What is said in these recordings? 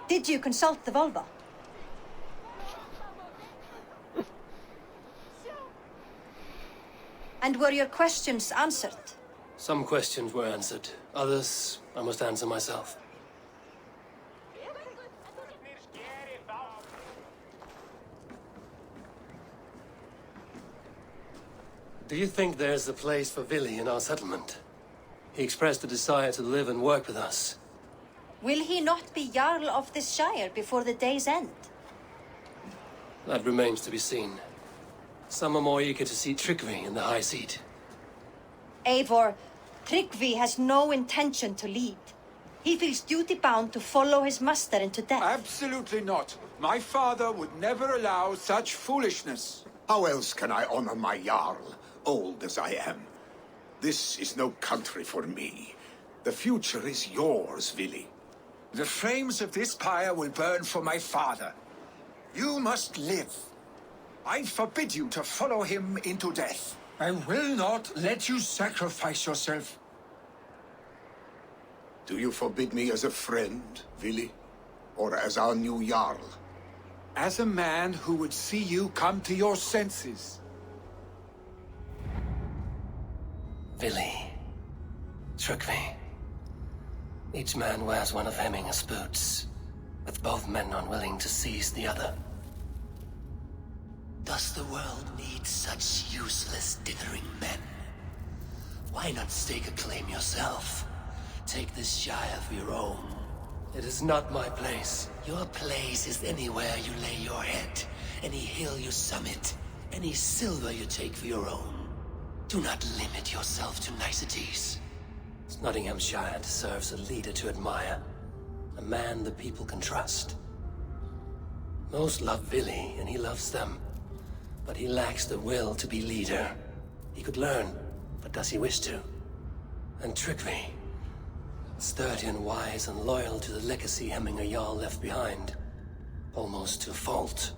Did you consult the Volva? And were your questions answered? Some questions were answered. Others, I must answer myself. Do you think there's a place for Vili in our settlement? He expressed a desire to live and work with us. Will he not be Jarl of this shire before the day's end? That remains to be seen. Some are more eager to see Tryggvi in the high seat. Eivor, Tryggvi has no intention to lead. He feels duty-bound to follow his master into death. Absolutely not. My father would never allow such foolishness. How else can I honor my Jarl, old as I am? This is no country for me. The future is yours, Vili. The flames of this pyre will burn for my father. You must live. I forbid you to follow him into death. I will not let you sacrifice yourself. Do you forbid me as a friend, Vili? Or as our new Jarl? As a man who would see you come to your senses. Vili. Tryggvi. Each man wears one of Hemminger's boots, with both men unwilling to seize the other. Does the world need such useless, dithering men? Why not stake a claim yourself? Take this shire for your own. It is not my place. Your place is anywhere you lay your head, any hill you summit, any silver you take for your own. Do not limit yourself to niceties. Nottinghamshire deserves a leader to admire, a man the people can trust. Most love Vili, and he loves them. But he lacks the will to be leader. He could learn, but does he wish to? And Tryggvi, sturdy and wise and loyal to the legacy Hemminger Jarl left behind. Almost to a fault.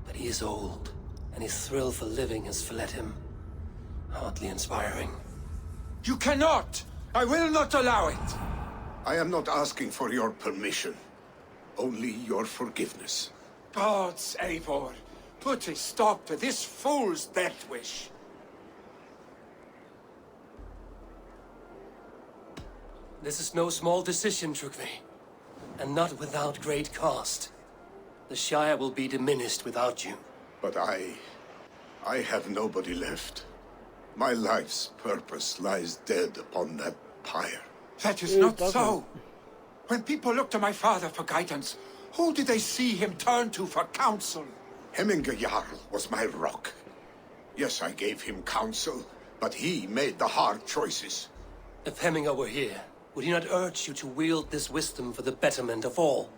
But he is old, and his thrill for living has fled him. Hardly inspiring. You cannot! I will not allow it! I am not asking for your permission. Only your forgiveness. Gods, Eivor, put a stop to this fool's death wish. This is no small decision, Tryggvi. And not without great cost. The Shire will be diminished without you. But I have nobody left. My life's purpose lies dead upon that pyre. That is not so. When people look to my father for guidance, who did they see him turn to for counsel? Hemminger Jarl was my rock. Yes, I gave him counsel, but he made the hard choices. If Hemminger were here, would he not urge you to wield this wisdom for the betterment of all?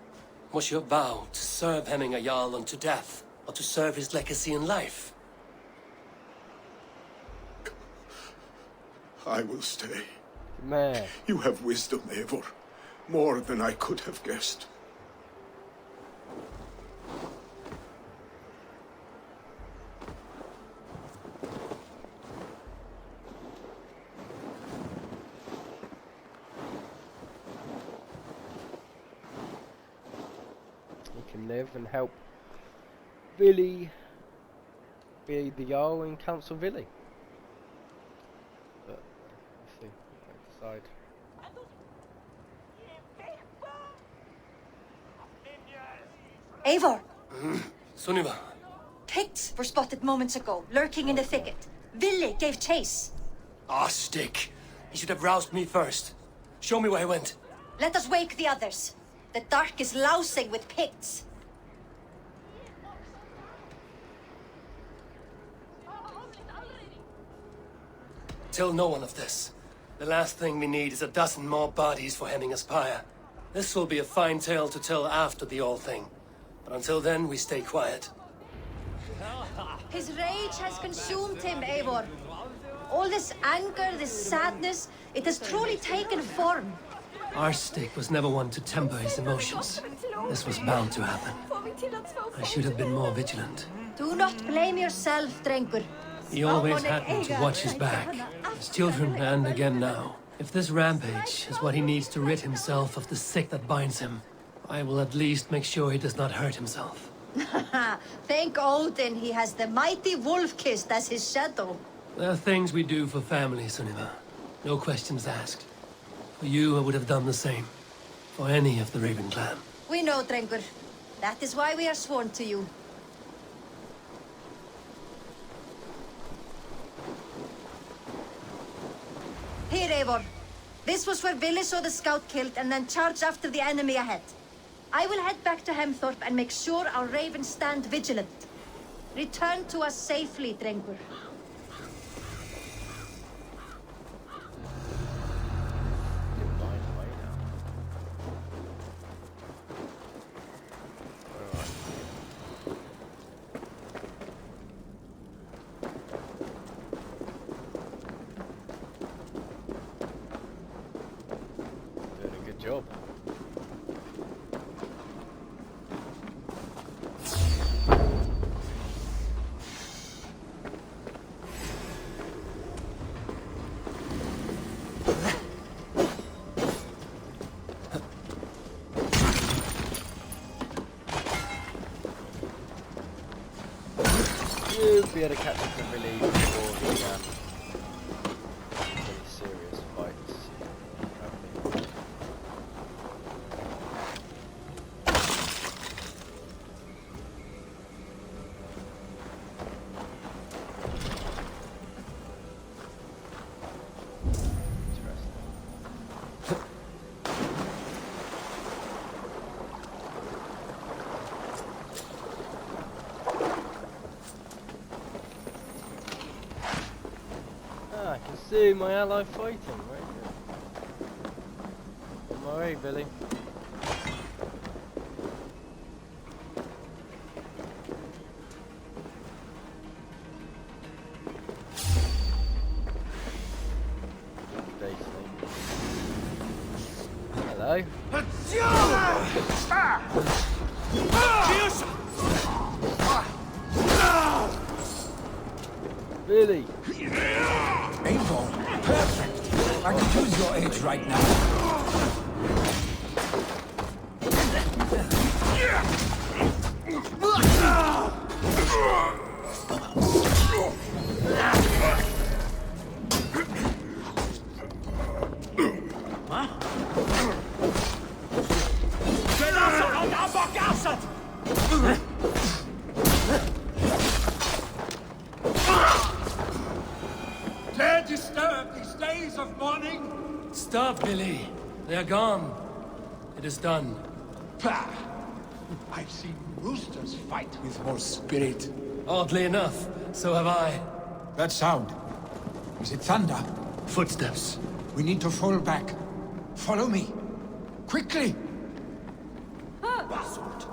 Was your vow to serve Hemminger Jarl unto death, or to serve his legacy in life? I will stay. Man. You have wisdom, Eivor. More than I could have guessed. We can live and help Vili be the Jarl in Council Vili. But let's see. Let's decide. Eivor! Sunniva. Picts were spotted moments ago, lurking in the thicket. Vili gave chase. Ah, stick. He should have roused me first. Show me where he went. Let us wake the others. The dark is lousing with Picts. Tell no one of this. The last thing we need is a dozen more bodies for Hemminger's pyre. This will be a fine tale to tell after the all thing. But until then, we stay quiet. His rage has consumed him, Eivor. All this anger, this sadness, it has truly taken form. Our stick was never one to temper his emotions. This was bound to happen. I should have been more vigilant. Do not blame yourself, Drengur. He always happened to watch his back. His children and again now. If this rampage is what he needs to rid himself of the sick that binds him, I will at least make sure he does not hurt himself. Thank Odin he has the mighty wolf-kissed as his shadow. There are things we do for family, Sunniva. No questions asked. For you, I would have done the same. For any of the Raven clan. We know, Drengur. That is why we are sworn to you. Here, Eivor. This was where Vili saw the scout killed and then charged after the enemy ahead. I will head back to Hemthorpe and make sure our ravens stand vigilant. Return to us safely, Drengur. Doing a good job. You'll be able to catch up with Vili before the really serious fights. Hopefully. I can see my ally fighting right here. On my way, Vili. Day sleep. Hello. Vili. Eivor, perfect. I could use your aid right now. Dare disturb these days of mourning? Stop, Vili. They are gone. It is done. Pah! I've seen roosters fight with more spirit. Oddly enough, so have I. That sound. Is it thunder? Footsteps. We need to fall back. Follow me. Quickly! Bastard.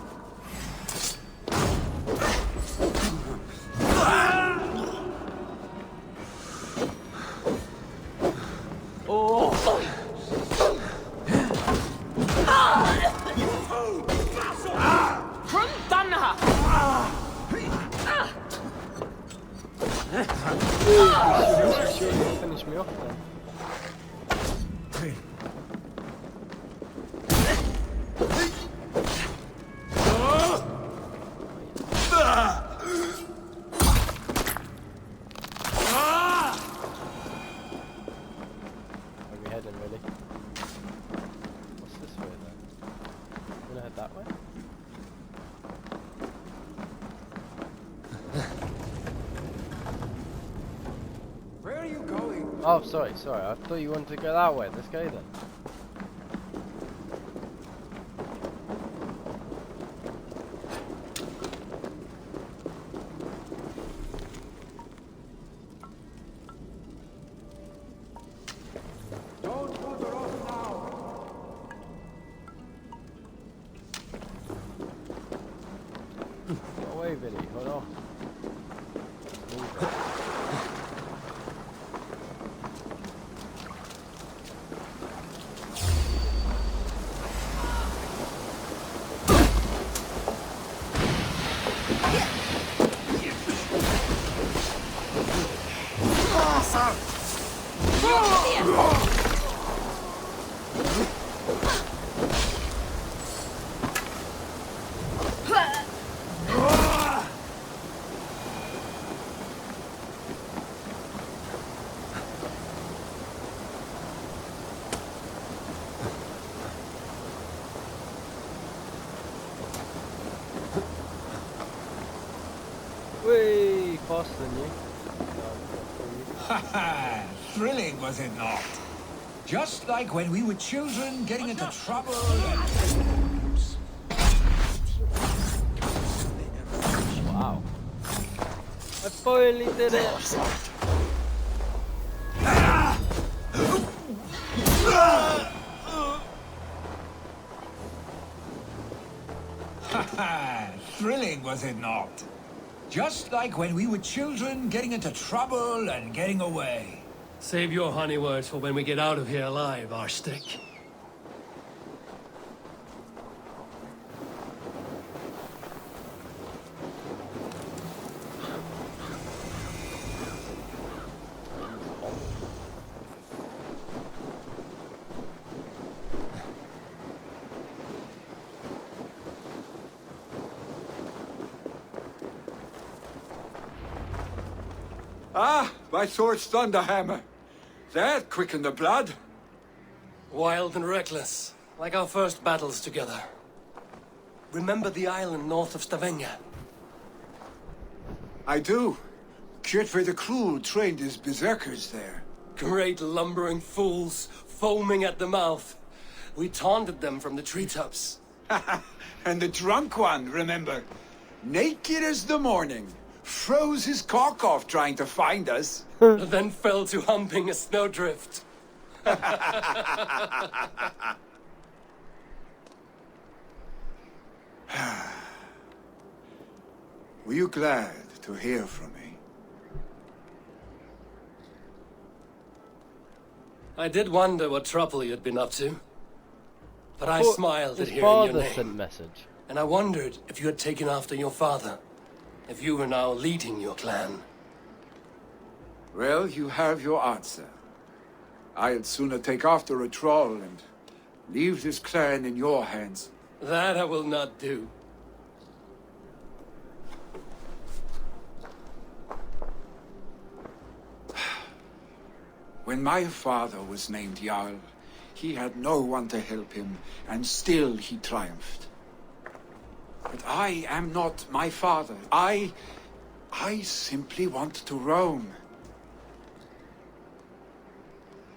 Sure, you finish me off then. Where are we heading, really? What's this way then? I'm gonna head that way? Where are you going? Oh, sorry. I thought you wanted to go that way. Let's go then. Don't wander off now. Go away, Vili. Hold on. Move it. Way faster than you. Haha, thrilling was it not? Just like when we were children getting into trouble and... Wow. I finally did it! Haha, thrilling was it not? Just like when we were children getting into trouble and getting away. Save your honey words for when we get out of here alive, Arstick. Ah, my sword's thunderhammer. That quickened the blood. Wild and reckless, like our first battles together. Remember the island north of Stavanger? I do. Kjotve the Cruel trained his berserkers there. Great lumbering fools, foaming at the mouth. We taunted them from the treetops. And the drunk one, remember? Naked as the morning. Froze his cock off trying to find us. Then fell to humping a snowdrift. Were you glad to hear from me? I did wonder what trouble you'd been up to. But I Thought smiled at his hearing your father name. sent message. And I wondered if you had taken after your father. If you were now leading your clan. Well, you have your answer. I'd sooner take after a troll and leave this clan in your hands. That I will not do. When my father was named Jarl, he had no one to help him, and still he triumphed. But I am not my father. I simply want to roam.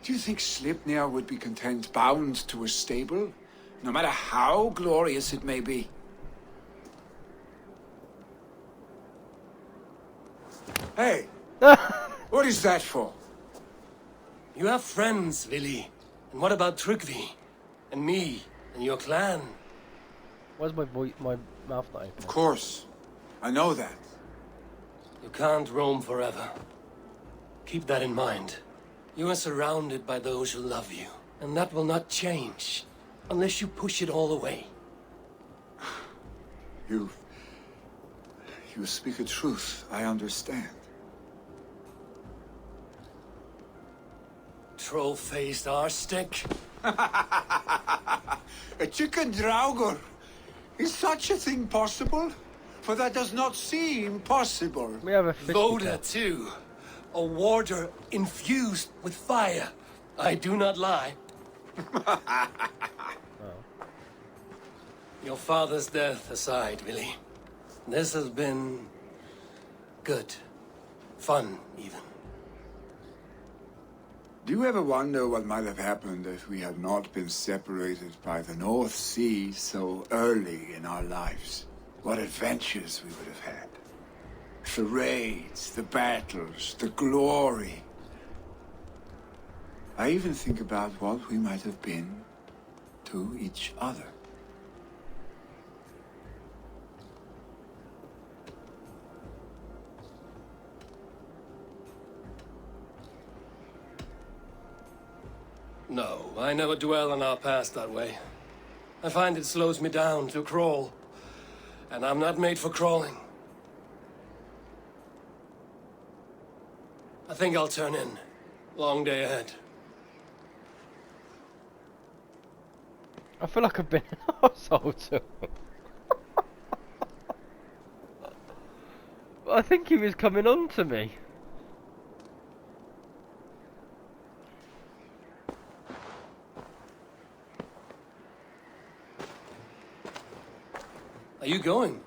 Do you think Sleipnir would be content bound to a stable, no matter how glorious it may be? Hey, what is that for? You have friends, Vili. And what about Tryggvi? And me? And your clan? Why's my mouth not open? Of course, I know that. You can't roam forever. Keep that in mind. You are surrounded by those who love you. And that will not change. Unless you push it all away. You speak a truth, I understand. Troll-faced arstick. A chicken draugur. Is such a thing possible? For that does not seem possible. We have a fish Voda, too. A warder infused with fire. I do not lie. Your father's death aside, Vili. This has been... good. Fun, even. Do you ever wonder what might have happened if we had not been separated by the North Sea so early in our lives? What adventures we would have had. The raids, the battles, the glory. I even think about what we might have been to each other. No, I never dwell on our past that way. I find it slows me down to crawl. And I'm not made for crawling. I think I'll turn in. Long day ahead. I feel like I've been an arsehole to him. I think he was coming on to me. Are you going?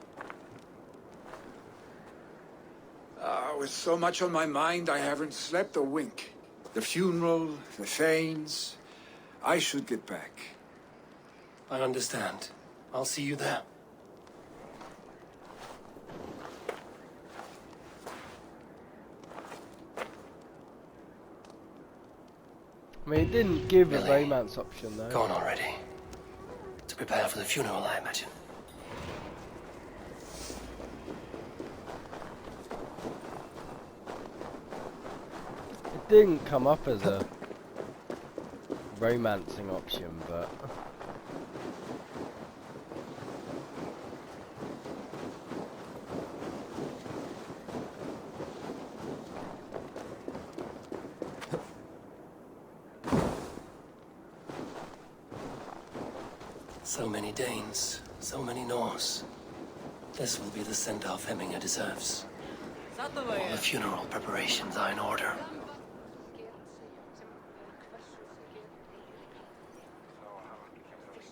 With so much on my mind, I haven't slept a wink. The funeral, the Thanes. I should get back. I understand. I'll see you there. I mean, it didn't give a Really? romance option though. Gone already. To prepare for the funeral, I imagine. It didn't come up as a romancing option, but So many Danes, so many Norse. This will be the send-off Hemminger deserves. All the funeral preparations are in order.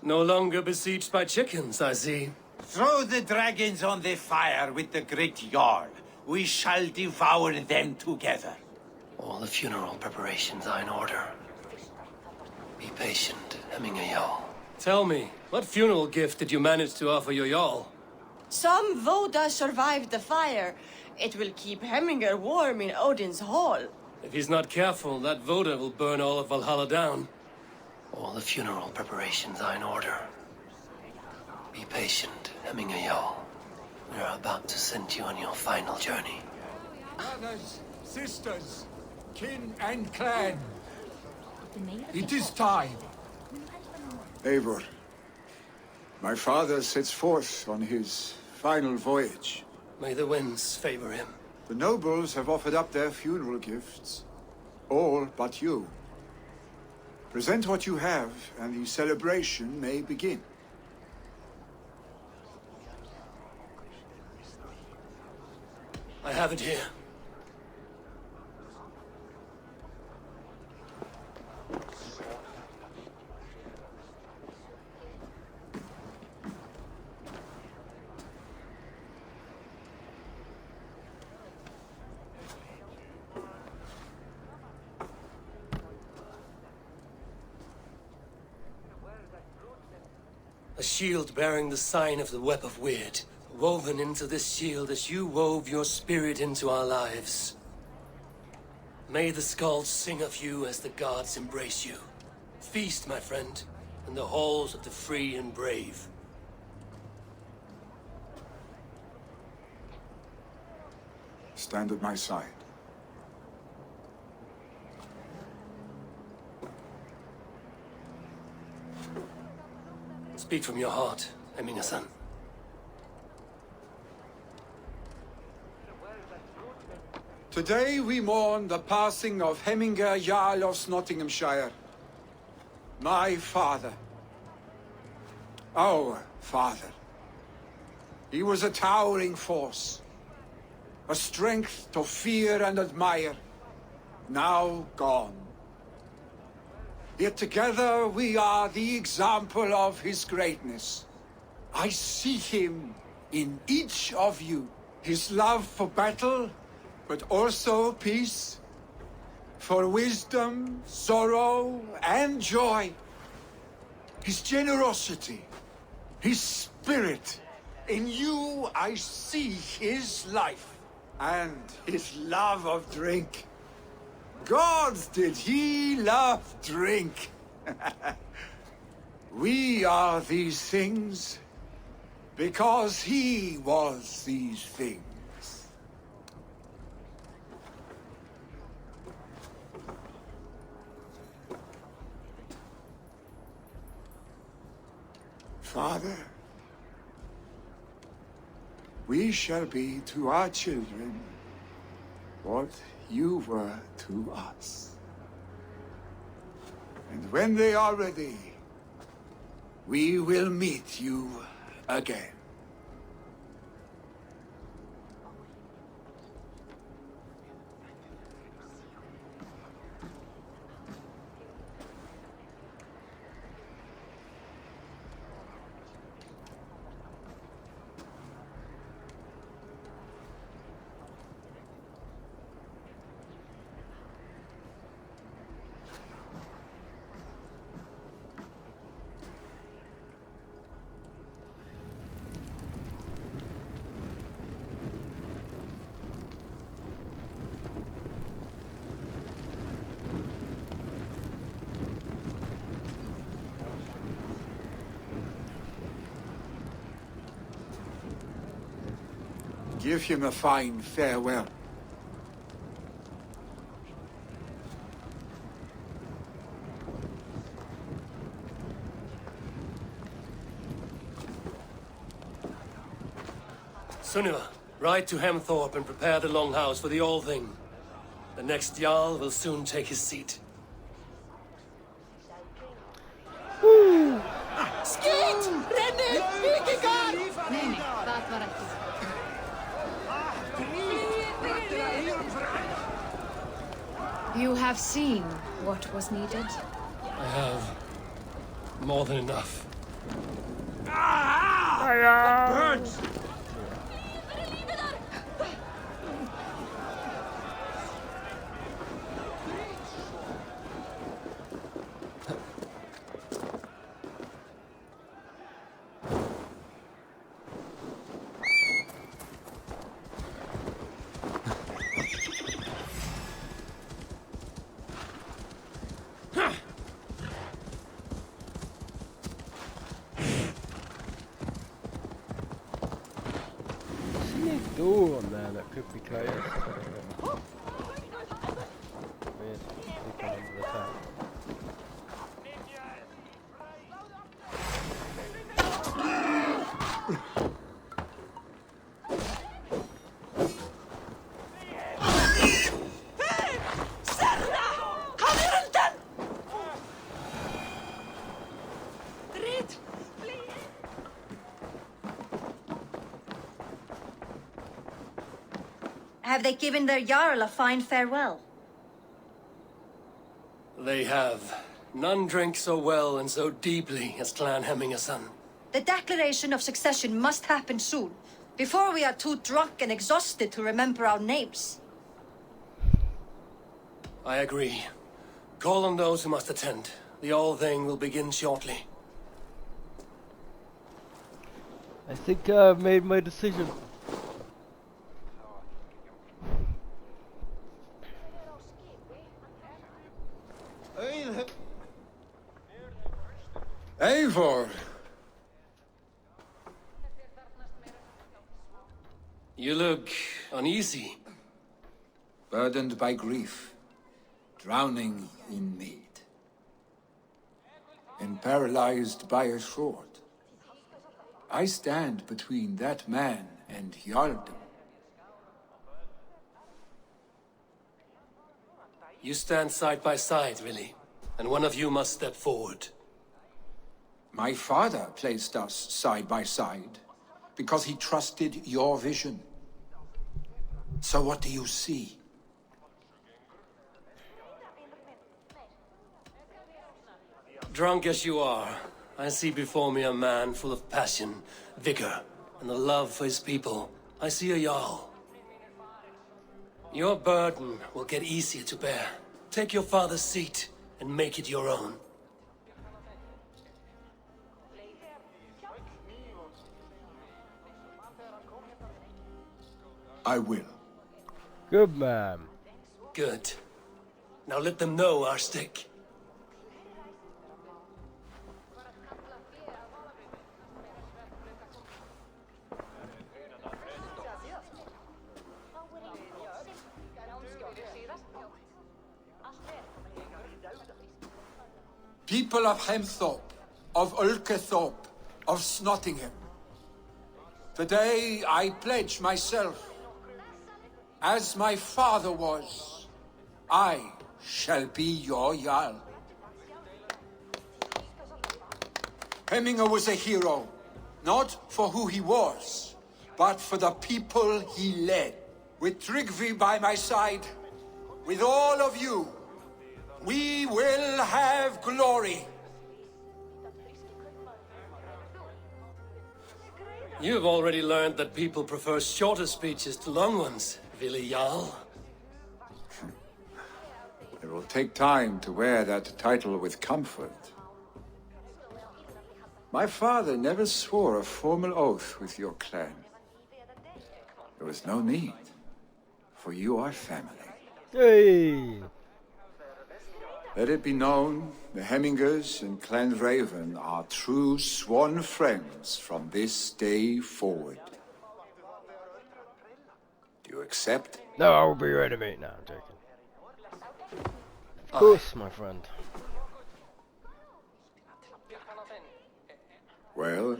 No longer besieged by chickens, I see. Throw the dragons on the fire with the great Jarl. We shall devour them together. All the funeral preparations are in order. Be patient, Hemminger Jarl. Tell me, what funeral gift did you manage to offer your Jarl? Some Voda survived the fire. It will keep Hemminger warm in Odin's hall. If he's not careful, that Voda will burn all of Valhalla down. All the funeral preparations are in order. Be patient, Hemminger Jarl. We are about to send you on your final journey. Brothers, sisters, kin and clan. It is time. Eivor, my father sets forth on his final voyage. May the winds favor him. The nobles have offered up their funeral gifts. All but you. Present what you have, and the celebration may begin. I have it here. A shield bearing the sign of the Web of Weird, woven into this shield as you wove your spirit into our lives. May the skalds sing of you as the gods embrace you. Feast, my friend, in the halls of the free and brave. Stand at my side. Speak from your heart, Hemminger-san. Today we mourn the passing of Hemminger Jarl of Nottinghamshire. My father. Our father. He was a towering force. A strength to fear and admire. Now gone. Yet together we are the example of his greatness. I see him in each of you. His love for battle, but also peace. For wisdom, sorrow, and joy. His generosity, his spirit. In you I see his life, and his love of drink. Gods, did he love drink? We are these things because he was these things. Father, we shall be to our children what you were to us. And when they are ready, We will meet you again. Give him a fine farewell. Sunniva, ride to Hemthorpe and prepare the Longhouse for the All Thing. The next Jarl will soon take his seat. Skit! Renne! Vikingar! Nee, laat maar even. You have seen what was needed. I have more than enough. Burns! Door on there that could be chaos. Weird. People under attack. Have they given their Jarl a fine farewell? They have. None drank so well and so deeply as Clan Hemmingason. The declaration of succession must happen soon, before we are too drunk and exhausted to remember our names. I agree. Call on those who must attend. The All Thing will begin shortly. I think I've made my decision. Eivor! You look uneasy. Burdened by grief, drowning in need, and paralyzed by a sword. I stand between that man and Jarldom. You stand side by side, Vili, and one of you must step forward. My father placed us side by side because he trusted your vision. So what do you see? Drunk as you are, I see before me a man full of passion, vigor, and a love for his people. I see a Jarl. Your burden will get easier to bear. Take your father's seat and make it your own. I will. Good man. Good. Now let them know our stick. People of Hemthorpe, of Ulkethorpe, of Snottingham. Today I pledge myself, as my father was, I shall be your Jarl. Hemminger was a hero, not for who he was, but for the people he led. With Tryggvi by my side, with all of you, we will have glory. You've already learned that people prefer shorter speeches to long ones, Vili Jarl. It will take time to wear that title with comfort. My father never swore a formal oath with your clan. There was no need, for you are family. Hey! Let it be known, the Hemmingers and Clan Raven are true sworn friends from this day forward. Do you accept? No, I'll be your enemy. No, I'm joking. Of course, my friend. Well,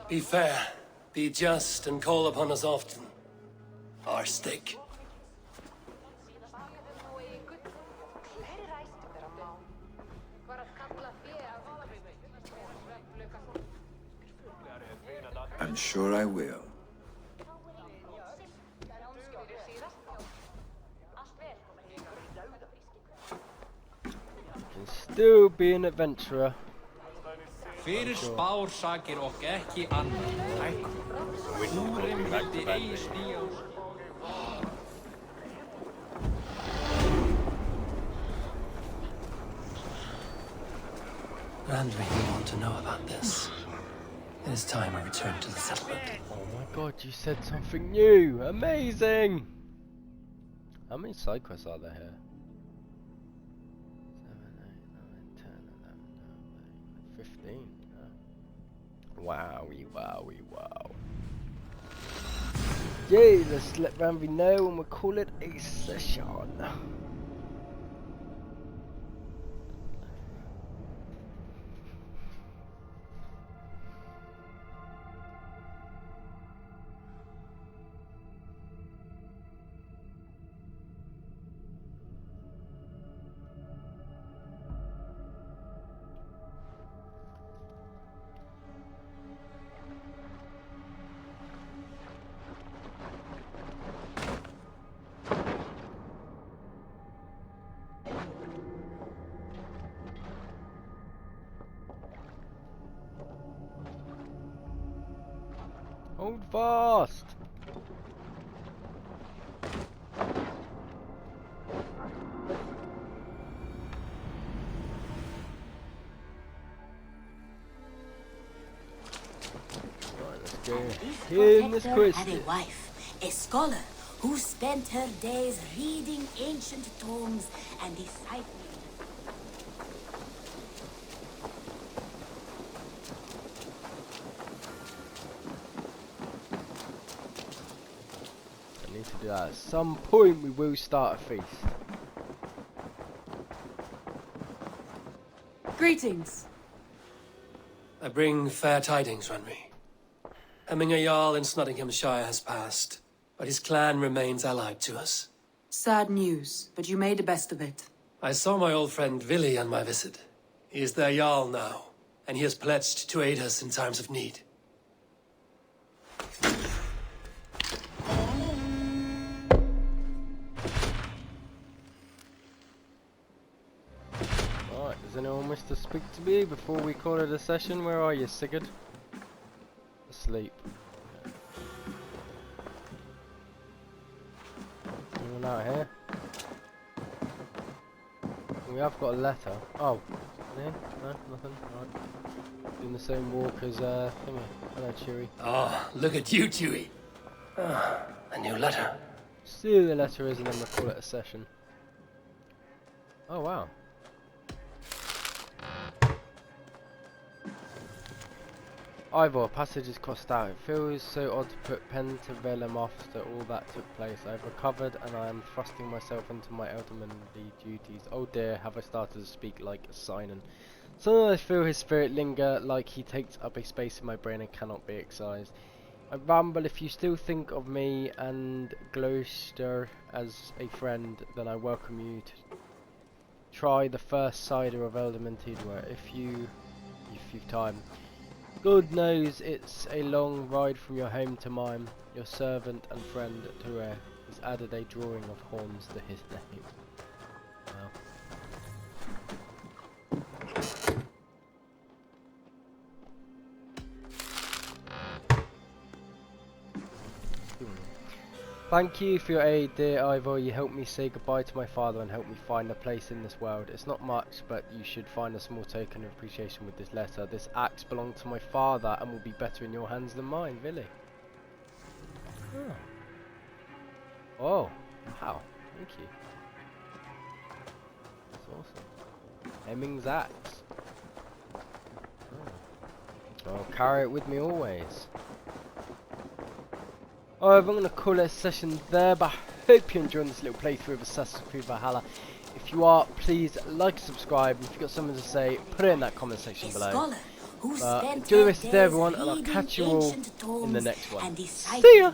Be fair, be just, and call upon us often. Our stake. I'm sure I will. Can still be an adventurer. Fyrir spár sakir og ekki annað. Túrin vildi eigi stíga á. Randvi, we want to know about this. It is time we return to the settlement. Oh my god, you said something new! Amazing! How many side quests are there here? 7, 8, 9, 10, 11, 15. Oh. Wowie, wowie, wow. Yay, let's let Randvi know and we'll call it a session. Hold fast! Right, let's go. In this quest. Had a wife, a scholar, who spent her days reading ancient tomes and deciphering. To do that. At some point we will start a feast. Greetings. I bring fair tidings, Randvi. Hemminger Jarl in Snottinghamshire has passed, but his clan remains allied to us. Sad news, but you made the best of it. I saw my old friend Vili on my visit. He is their Jarl now, and he has pledged to aid us in times of need. Does anyone wish to speak to me before we call it a session? Where are you, Sigurd? Asleep. Anyone out here? We have got a letter. Oh. Yeah? No? Nothing? Alright. Doing the same walk as thingy. Hello, Chewie. Ah, look at you, Chewie. Ah, a new letter. See who the letter is and then we'll call it a session. Oh, wow. Ivor, passage is crossed out. It feels so odd to put pen to vellum after all that took place. I've recovered and I am thrusting myself into my elderly duties. Oh dear, have I started to speak like Sinan. Sometimes I feel his spirit linger like he takes up a space in my brain and cannot be excised. I ramble. If you still think of me and Gloucester as a friend, then I welcome you try the first cider of Elderman Tidwell if you've time. God knows it's a long ride from your home to mine. Your servant and friend Ture has added a drawing of horns to his name. Wow. Thank you for your aid, dear Ivor. You helped me say goodbye to my father and helped me find a place in this world. It's not much, but you should find a small token of appreciation with this letter. This axe belonged to my father and will be better in your hands than mine, Vili. Oh, wow, thank you. That's awesome. Hemming's axe. I'll carry it with me always. Alright, I'm going to call it a session there, but I hope you're enjoying this little playthrough of Assassin's Creed Valhalla. If you are, please like and subscribe. If you've got something to say, put it in that comment section below. Enjoy the rest of the day, everyone, and I'll catch you all in the next one. See ya!